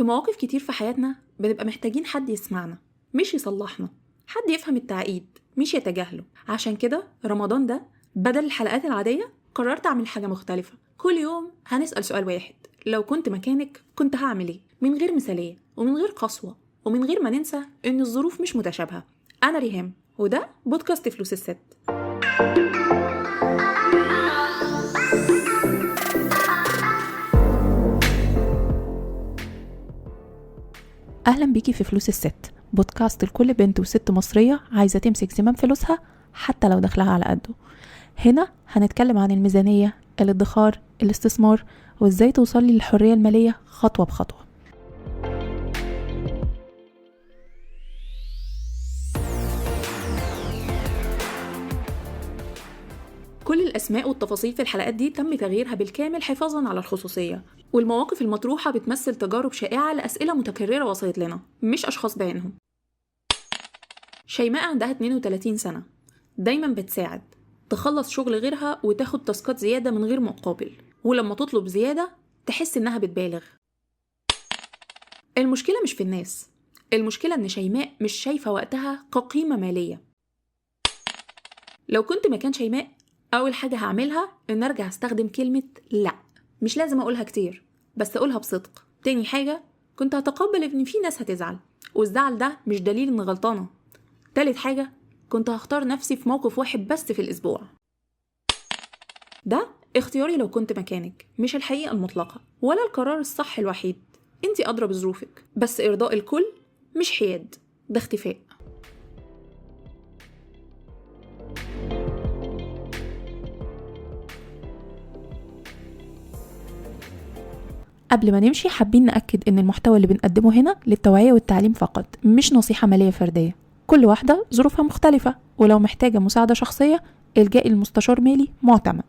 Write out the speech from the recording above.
في مواقف كتير في حياتنا بنبقى محتاجين حد يسمعنا مش يصلحنا، حد يفهم التعقيد مش يتجاهله. عشان كده رمضان ده بدل الحلقات العادية قررت أعمل حاجة مختلفة. كل يوم هنسأل سؤال واحد: لو كنت مكانك كنت هعمل ايه؟ من غير مثالية ومن غير قسوة ومن غير ما ننسى إن الظروف مش متشابهة. أنا ريهام وده بودكاست فلوس الست. أهلا بيكي في فلوس الست، بودكاست لكل بنت وست مصرية عايزة تمسك زمام فلوسها حتى لو دخلها على قده. هنا هنتكلم عن الميزانية، الادخار، الاستثمار، وازاي توصلي للحرية المالية خطوة بخطوة. كل الأسماء والتفاصيل في الحلقات دي تم تغييرها بالكامل حفاظاً على الخصوصية، والمواقف المطروحة بتمثل تجارب شائعة لأسئلة متكررة وصلت لنا، مش أشخاص بعينهم. شيماء عندها 32 سنة، دايماً بتساعد، تخلص شغل غيرها وتاخد تاسكات زيادة من غير مقابل، ولما تطلب زيادة تحس إنها بتبالغ. المشكلة مش في الناس، المشكلة إن شيماء مش شايفة وقتها كقيمة مالية. لو كنت مكان شيماء أول حاجة هعملها إن أرجع أستخدم كلمة لأ. مش لازم أقولها كتير بس أقولها بصدق. تاني حاجة كنت هتقبل إن في ناس هتزعل، والزعل ده مش دليل إن غلطانة. تالت حاجة كنت هختار نفسي في موقف واحد بس في الأسبوع. ده اختياري لو كنت مكانك، مش الحقيقة المطلقة ولا القرار الصح الوحيد. انتي أدرى بظروفك، بس إرضاء الكل مش حياد، ده اختفاء. قبل ما نمشي حابين نأكد إن المحتوى اللي بنقدمه هنا للتوعية والتعليم فقط، مش نصيحة مالية فردية. كل واحدة ظروفها مختلفة، ولو محتاجة مساعدة شخصية الجائي لمستشار مالي معتمد.